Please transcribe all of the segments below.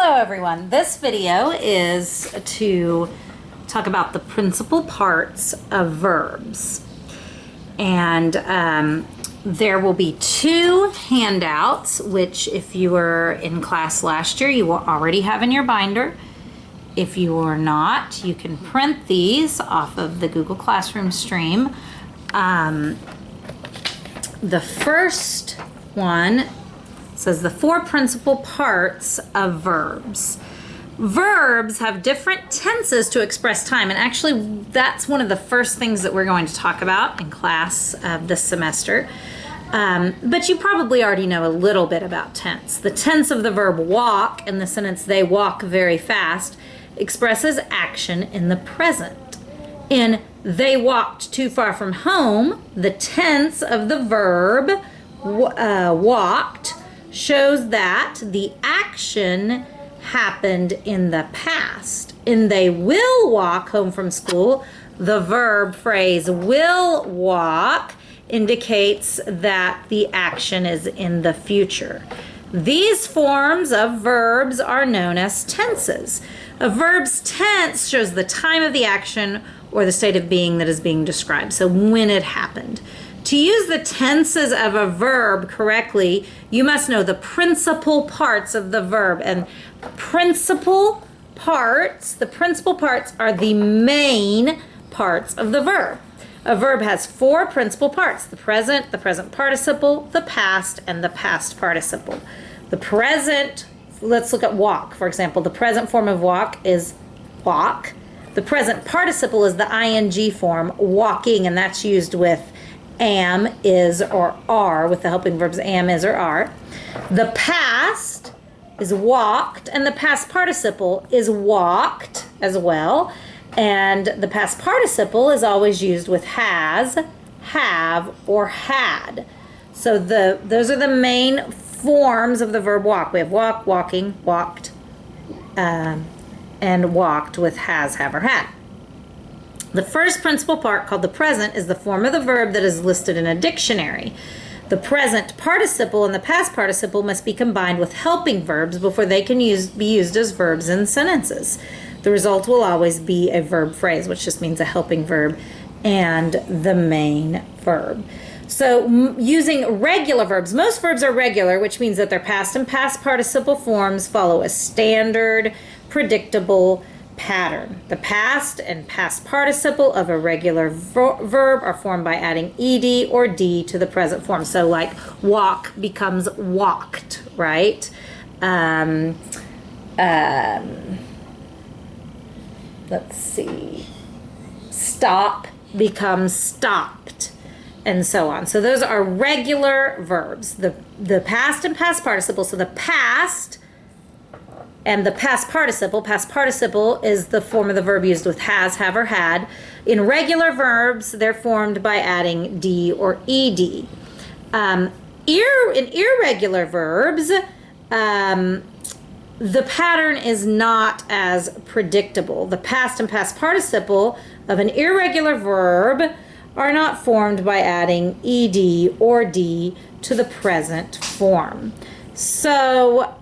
Hello everyone. This video is to talk about the principal parts of verbs. And there will be two handouts, which if you were in class last year, you will already have in your binder. If you are not, you can print these off of the Google Classroom stream. The first one says the four principal parts of verbs. Verbs have different tenses to express time, and actually that's one of the first things that we're going to talk about in class this semester. But you probably already know a little bit about tense. The tense of the verb walk in the sentence "they walk very fast" expresses action in the present. In "they walked too far from home," the tense of the verb walked shows that the action happened in the past. In "they will walk home from school," the verb phrase "will walk" indicates that the action is in the future. These forms of verbs are known as tenses. A verb's tense shows the time of the action or the state of being that is being described, so when it happened. To use the tenses of a verb correctly, you must know the principal parts of the verb. And the principal parts are the main parts of the verb. A verb has four principal parts: the present participle, the past, and the past participle. The present, let's look at walk, for example. The present form of walk is walk. The present participle is the ing form, walking, and that's used with am, is, or are, with the helping verbs am, is, or are. The past is walked, and the past participle is walked as well. And the past participle is always used with has, have, or had. So those are the main forms of the verb walk. We have walk, walking, walked, and walked with has, have, or had. The first principal part, called the present, is the form of the verb that is listed in a dictionary. The present participle and the past participle must be combined with helping verbs before they can be used as verbs in sentences. The result will always be a verb phrase, which just means a helping verb and the main verb. So using regular verbs, most verbs are regular, which means that their past and past participle forms follow a standard, predictable pattern. The past and past participle of a regular verb are formed by adding ed or d to the present form. So like walk becomes walked, right? Let's see. Stop becomes stopped, and so on. So those are regular verbs. The past and past participle. So the past and the past participle is the form of the verb used with has, have, or had. In regular verbs, they're formed by adding d or ed. In irregular verbs, the pattern is not as predictable. The past and past participle of an irregular verb are not formed by adding ed or d to the present form. So,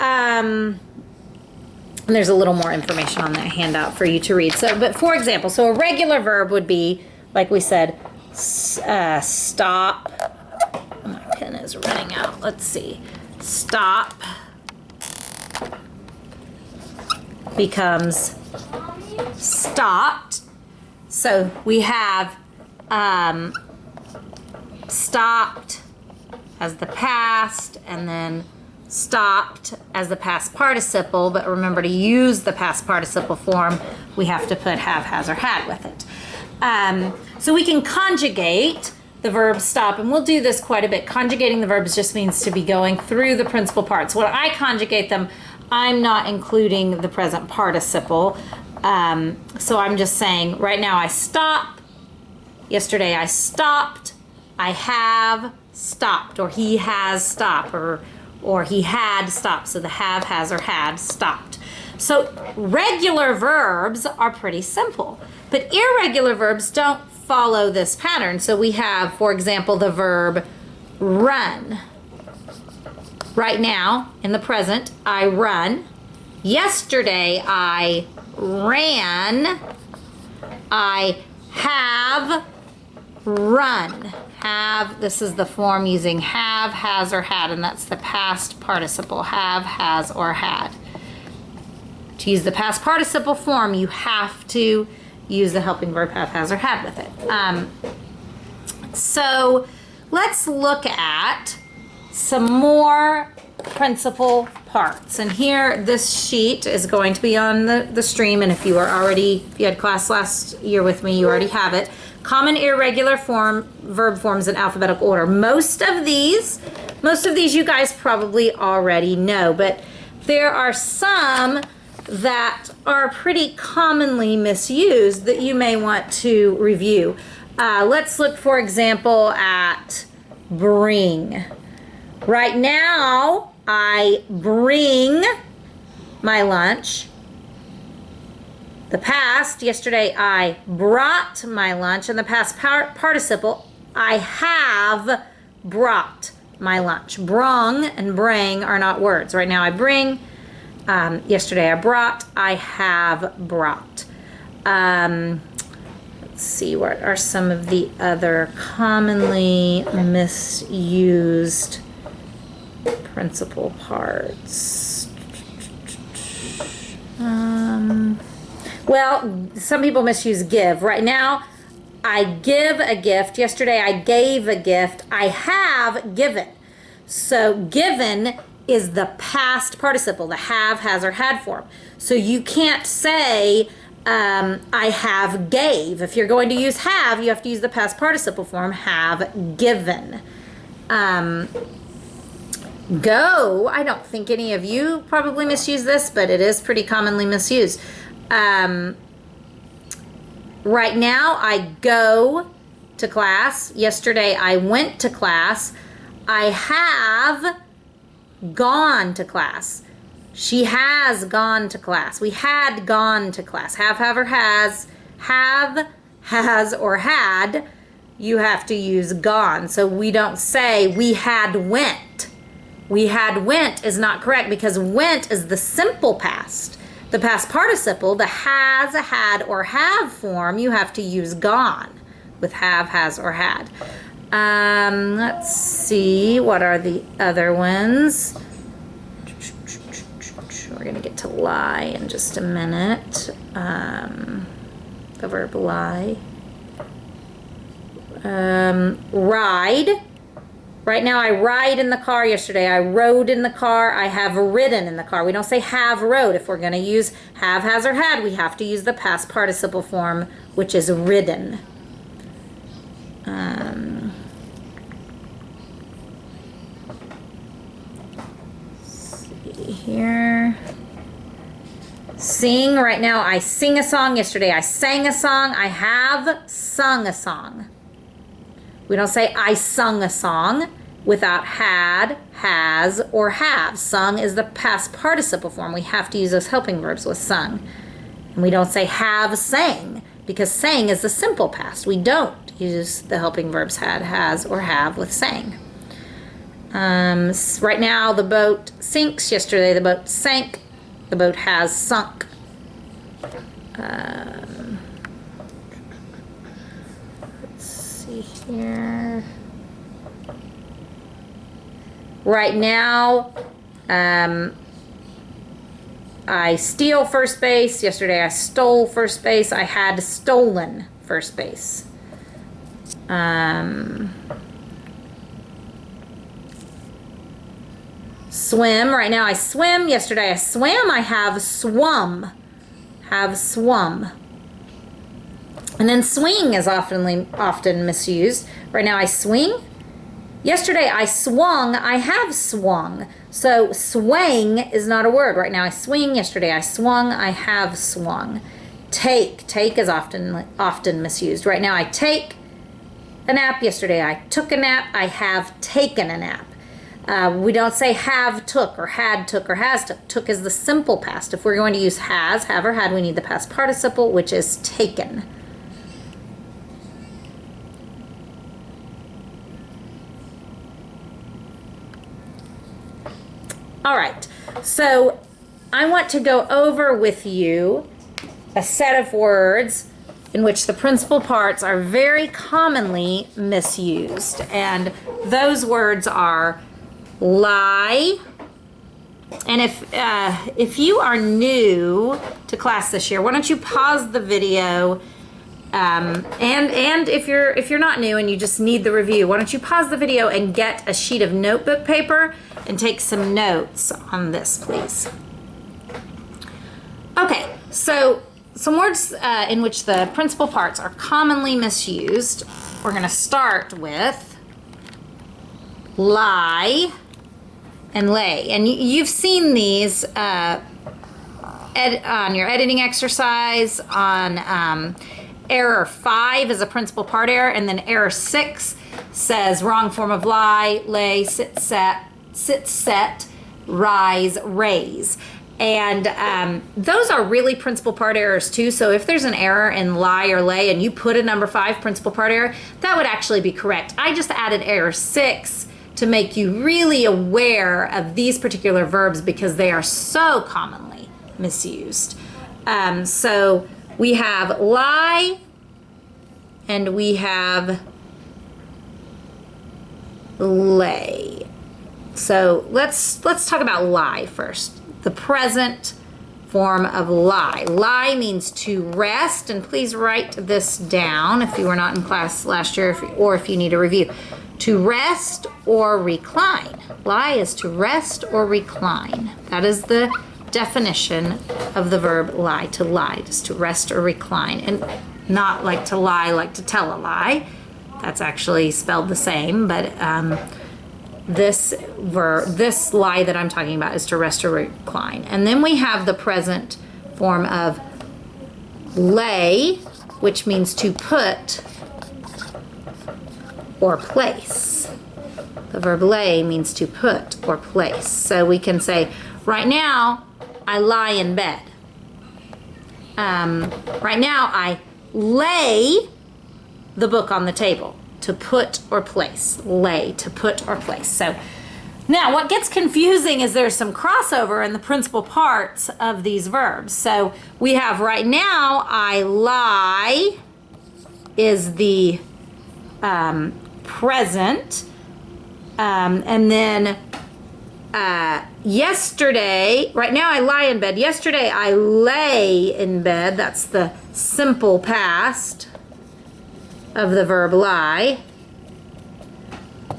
there's a little more information on that handout for you to read. But for example, so a regular verb would be, like we said, stop. My pen is running out. Let's see. Stop becomes stopped. So we have stopped as the past, and then stopped as the past participle, but remember to use the past participle form, we have to put have, has, or had with it. So we can conjugate the verb stop, and we'll do this quite a bit. Conjugating the verbs just means to be going through the principal parts. When I conjugate them, I'm not including the present participle. So I'm just saying, right now I stop, yesterday I stopped, I have stopped, or he has stopped, or he had stopped. So the have, has, or had stopped. So regular verbs are pretty simple, but irregular verbs don't follow this pattern. So we have, for example, the verb run. Right now, in the present, I run. Yesterday I ran. I have run. Have, this is the form using have, has, or had, and that's the past participle. Have, has, or had. To use the past participle form, you have to use the helping verb have, has, or had with it. So let's look at some more principal parts. And here, this sheet is going to be on the stream, and if you had class last year with me, you already have it. Common irregular verb forms in alphabetical order. Most of these you guys probably already know, but there are some that are pretty commonly misused that you may want to review. Let's look, for example, at bring. Right now, I bring my lunch. The past, yesterday, I brought my lunch. And the past participle, I have brought my lunch. Brung and bring are not words. Right now, I bring. Yesterday, I brought. I have brought. Let's see, what are some of the other commonly misused principal parts? Well, some people misuse give. Right now, I give a gift. Yesterday, I gave a gift. I have given. So given is the past participle, the have, has, or had form. So you can't say I have gave. If you're going to use have, you have to use the past participle form, have given. Go, I don't think any of you probably misuse this, but it is pretty commonly misused. Right now, I go to class. Yesterday, I went to class. I have gone to class. She has gone to class. We had gone to class. Have, or has. Have, has, or had. You have to use gone. So we don't say we had went. We had went is not correct because went is the simple past. The past participle, the has, had, or have form, you have to use gone with have, has, or had. Let's see, what are the other ones? We're going to get to lie in just a minute. The verb lie. Ride. Right now, I ride in the car. Yesterday, I rode in the car. I have ridden in the car. We don't say have rode. If we're going to use have, has, or had, we have to use the past participle form, which is ridden. Let's see here. Sing. Right now, I sing a song. Yesterday, I sang a song. I have sung a song. We don't say I sung a song without had, has, or have. Sung is the past participle form. We have to use those helping verbs with sung. And we don't say have sang because sang is the simple past. We don't use the helping verbs had, has, or have with sang. Right now the boat sinks. Yesterday the boat sank. The boat has sunk. Here. Right now, I steal first base. Yesterday I stole first base. I had stolen first base. Swim. Right now I swim. Yesterday I swam. I have swum. Have swum. And then swing is often misused. Right now I swing. Yesterday I swung. I have swung. So swing is not a word. Right now I swing. Yesterday I swung. I have swung. Take. Take is often misused. Right now I take a nap. Yesterday I took a nap. I have taken a nap. We don't say have took or had took or has took. Took is the simple past. If we're going to use has, have, or had, we need the past participle, which is taken. All right, so I want to go over with you a set of words in which the principal parts are very commonly misused. And those words are lie. And if you are new to class this year, why don't you pause the video, and if you're not new and you just need the review, why don't you pause the video and get a sheet of notebook paper and take some notes on this, please. Okay, so some words in which the principal parts are commonly misused. We're going to start with lie and lay. And you've seen these on your editing exercise. On error 5 is a principal part error, and then error 6 says wrong form of lie, lay, sit, set, rise, raise. And those are really principal part errors too. So if there's an error in lie or lay and you put a number 5 principal part error, that would actually be correct. I just added error 6 to make you really aware of these particular verbs because they are so commonly misused. So we have lie and we have lay. So let's talk about lie first. The present form of lie. Lie means to rest, and please write this down if you were not in class last year or if you need a review. To rest or recline. Lie is to rest or recline. That is the definition of the verb lie. To lie is to rest or recline, and not like to lie, like to tell a lie. That's actually spelled the same, but this lie that I'm talking about is to rest or recline. And then we have the present form of lay, which means to put or place. The verb lay means to put or place. So we can say, right now, I lie in bed. Right now, I lay the book on the table. To put or place. Lay, to put or place. So now what gets confusing is there's some crossover in the principal parts of these verbs. So we have right now, I lie is the present. And then yesterday, right now I lie in bed. Yesterday I lay in bed. That's the simple past of the verb lie.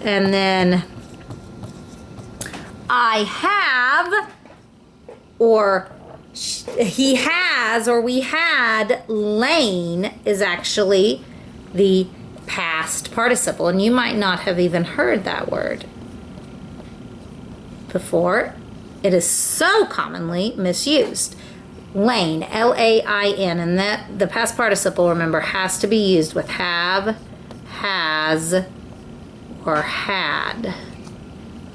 And then I have, or he has, or we had lain is actually the past participle. And you might not have even heard that word before. It is so commonly misused. Lain, L-A-I-N, and that the past participle, remember, has to be used with have, has, or had.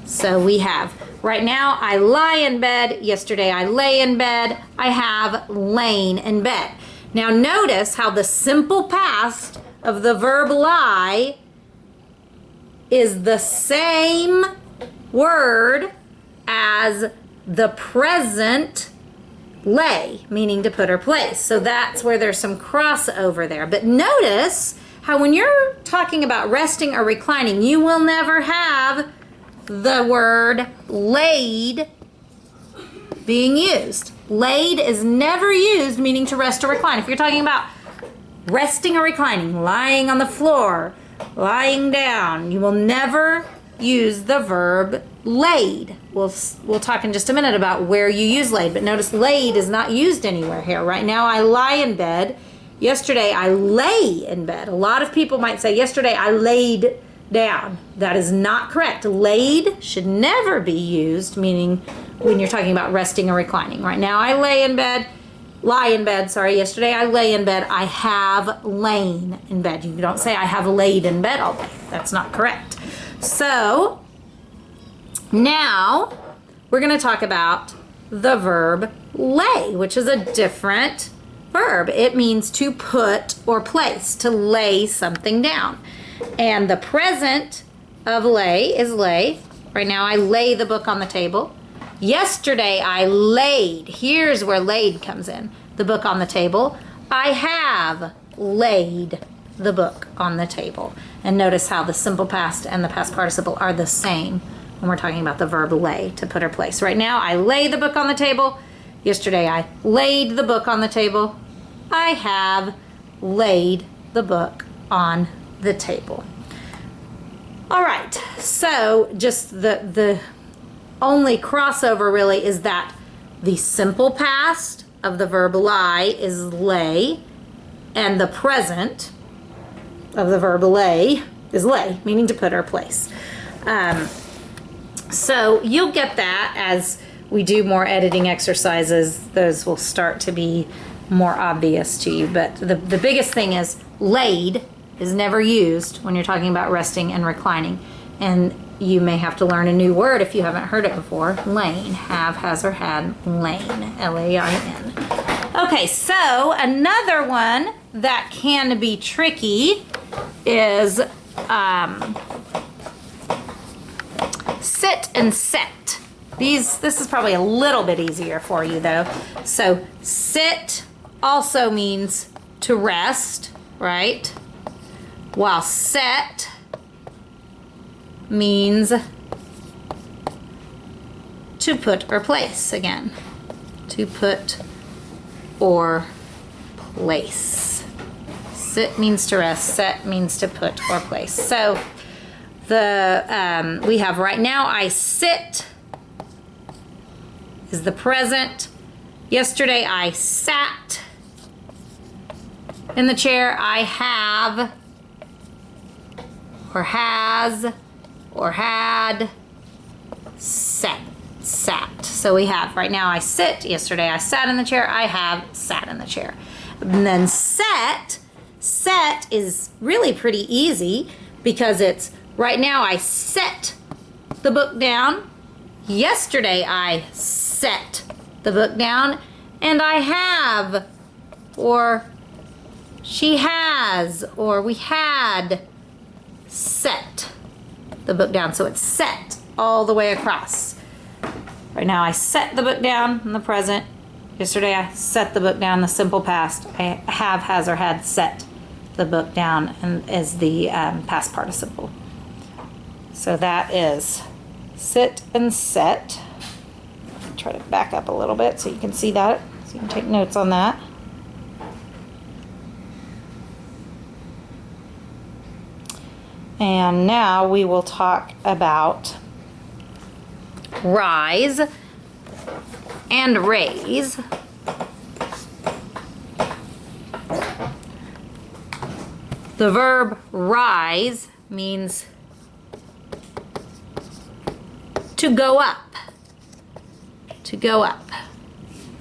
So we have, right now I lie in bed, yesterday I lay in bed, I have lain in bed. Now notice how the simple past of the verb lie is the same word as the present lay, meaning to put or place. So that's where there's some crossover there. But notice how when you're talking about resting or reclining, you will never have the word laid being used. Laid is never used meaning to rest or recline. If you're talking about resting or reclining, lying on the floor, lying down, you will never use the verb laid. We'll talk in just a minute about where you use laid, but notice laid is not used anywhere here. Right now I lie in bed. Yesterday I lay in bed. A lot of people might say, yesterday I laid down. That is not correct. Laid should never be used, meaning when you're talking about resting or reclining. Right now I lie in bed. Yesterday I lay in bed. I have lain in bed. You don't say I have laid in bed all day. That's not correct. So now we're going to talk about the verb lay, which is a different verb. It means to put or place, to lay something down. And the present of lay is lay. Right now I lay the book on the table. Yesterday I laid, here's where laid comes in, the book on the table. I have laid the book on the table. And notice how the simple past and the past participle are the same when we're talking about the verb lay, to put or place. Right now, I lay the book on the table. Yesterday, I laid the book on the table. I have laid the book on the table. All right, so just the only crossover really is that the simple past of the verb lie is lay, and the present of the verb lay is lay, meaning to put or place. So you'll get that as we do more editing exercises. Those will start to be more obvious to you. But the biggest thing is laid is never used when you're talking about resting and reclining. And you may have to learn a new word if you haven't heard it before. Lain, have, has, or had, lain, L-A-I-N. Okay, so another one that can be tricky is sit and set. This is probably a little bit easier for you though. So sit also means to rest, right? While set means to put or place again. To put or place. Sit means to rest, set means to put or place. So we have right now, I sit is the present. Yesterday I sat in the chair. I have or has or had sat. So we have right now I sit. Yesterday I sat in the chair. I have sat in the chair. And then set is really pretty easy because it's right now I set the book down. Yesterday I set the book down, and I have, or she has, or we had set the book down. So it's set all the way across. Right now I set the book down in the present. Yesterday I set the book down in the simple past. I have, has, or had set the book down and as the past participle. So that is sit and set. Try to back up a little bit so you can see that, so you can take notes on that. And now we will talk about rise and raise. The verb rise means to go up. To go up.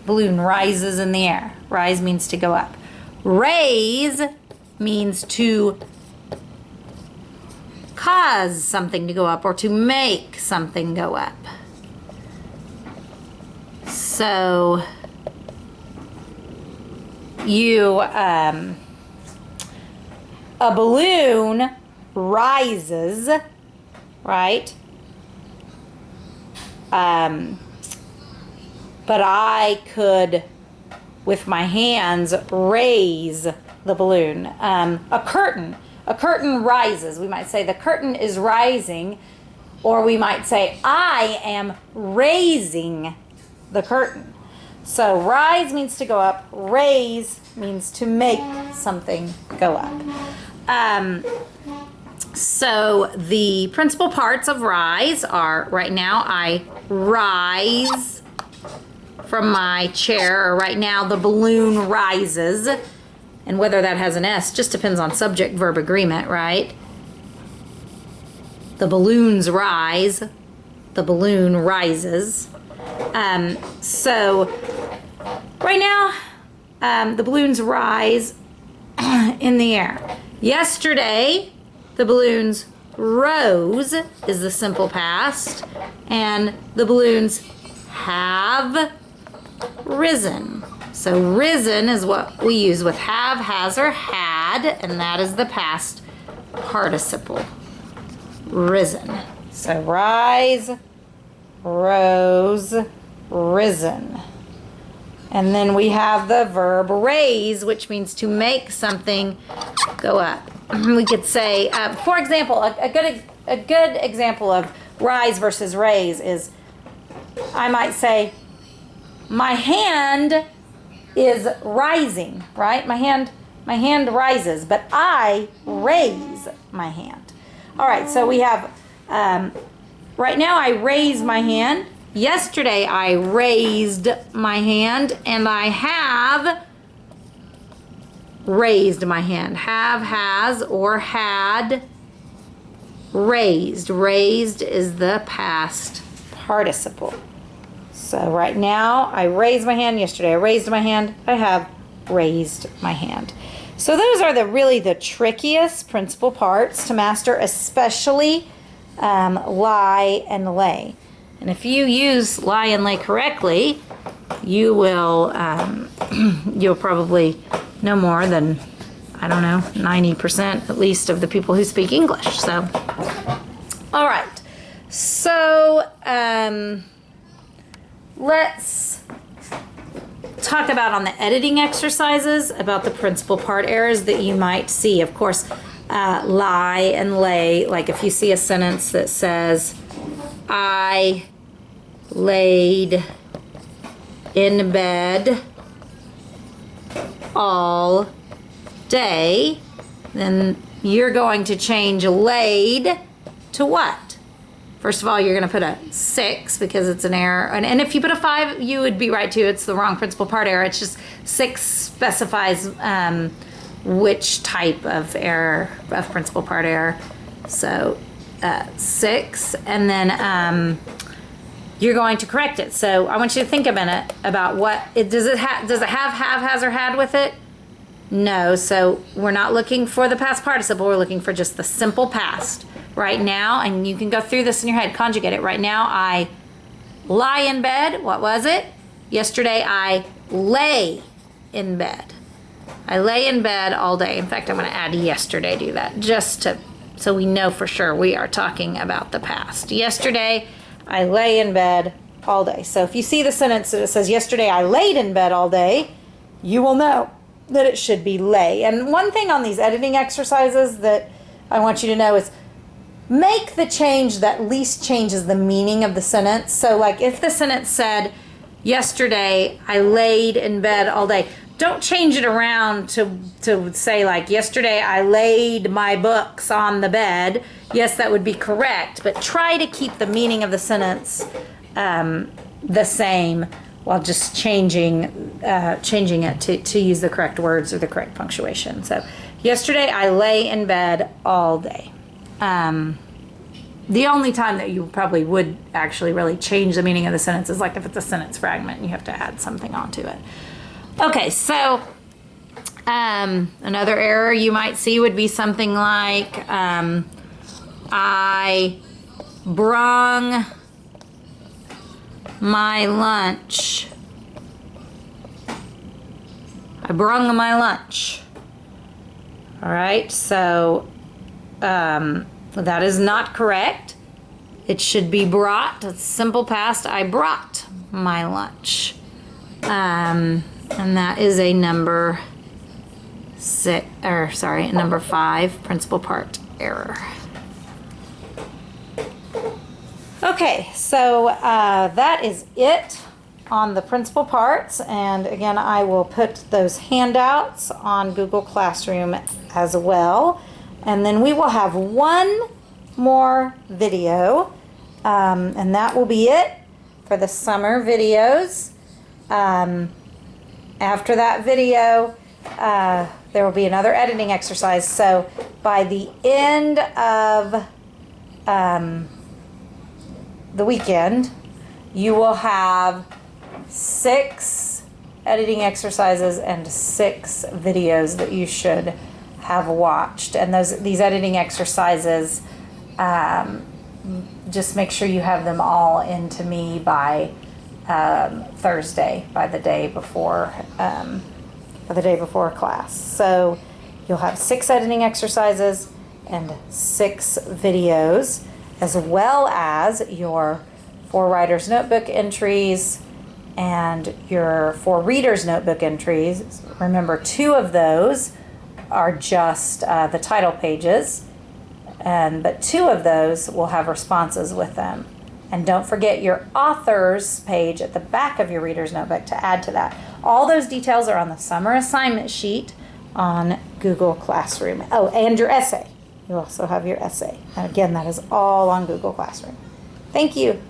Balloon rises in the air. Rise means to go up. Raise means to cause something to go up or to make something go up. So a balloon rises, right? But I could, with my hands, raise the balloon. A curtain rises. We might say the curtain is rising, or we might say I am raising the curtain. So rise means to go up. Raise means to make something go up. So the principal parts of rise are, right now I rise from my chair, or right now the balloon rises. And whether that has an S just depends on subject-verb agreement, right? The balloons rise. The balloon rises. So right now, the balloons rise in the air. Yesterday, the balloons rose is the simple past, and the balloons have risen. So risen is what we use with have, has, or had, and that is the past participle. Risen. So rise, rose, risen. And then we have the verb raise, which means to make something go up. We could say, for example, a good example of rise versus raise is, I might say, my hand is rising, right? My hand rises, but I raise my hand. All right, so we have, right now I raise my hand. Yesterday I raised my hand, and I have raised my hand. Have, has, or had raised. Raised is the past participle. So right now I raised my hand. Yesterday I raised my hand. I have raised my hand. So those are really the trickiest principal parts to master, especially lie and lay. And if you use lie and lay correctly, you will you'll probably know more than, I don't know, 90% at least of the people who speak English. So, all right. So let's talk about on the editing exercises about the principal part errors that you might see. Of course, lie and lay, like if you see a sentence that says, I laid in bed all day, then you're going to change laid to what? First of all, you're going to put a 6 because it's an error. And if you put a 5, you would be right too. It's the wrong principal part error. It's just 6 specifies which type of error, of principal part error. So 6, and then you're going to correct it. So I want you to think a minute about what it does. Does it have, has, or had with it? No. So we're not looking for the past participle. We're looking for just the simple past. Right now, and you can go through this in your head, conjugate it. Right now, I lie in bed. What was it? Yesterday, I lay in bed. I lay in bed all day. In fact, I'm going to add yesterday to that just to so we know for sure we are talking about the past. Yesterday, I lay in bed all day. So if you see the sentence that says, yesterday I laid in bed all day, you will know that it should be lay. And one thing on these editing exercises that I want you to know is, make the change that least changes the meaning of the sentence. So like if the sentence said, yesterday I laid in bed all day, don't change it around to say like, yesterday I laid my books on the bed. Yes, that would be correct, but try to keep the meaning of the sentence the same while just changing it to use the correct words or the correct punctuation. So yesterday I lay in bed all day. The only time that you probably would actually really change the meaning of the sentence is like if it's a sentence fragment and you have to add something onto it. Okay, so another error you might see would be something like, I brung my lunch. I brung my lunch. All right, so that is not correct. It should be brought. It's simple past. I brought my lunch. And that is a number 5 principal part error. Okay, so that is it on the principal parts. And again, I will put those handouts on Google Classroom as well. And then we will have one more video, and that will be it for the summer videos. After that video, there will be another editing exercise. So by the end of the weekend, you will have 6 editing exercises and 6 videos that you should have watched. And these editing exercises, just make sure you have them all into me by Thursday, by the day before class. So you'll have 6 editing exercises and 6 videos, as well as your 4 writer's notebook entries and your 4 reader's notebook entries. Remember, 2 of those are just the title pages, but 2 of those will have responses with them. And don't forget your author's page at the back of your reader's notebook to add to that. All those details are on the summer assignment sheet on Google Classroom. Oh, and your essay. You also have your essay. And again, that is all on Google Classroom. Thank you.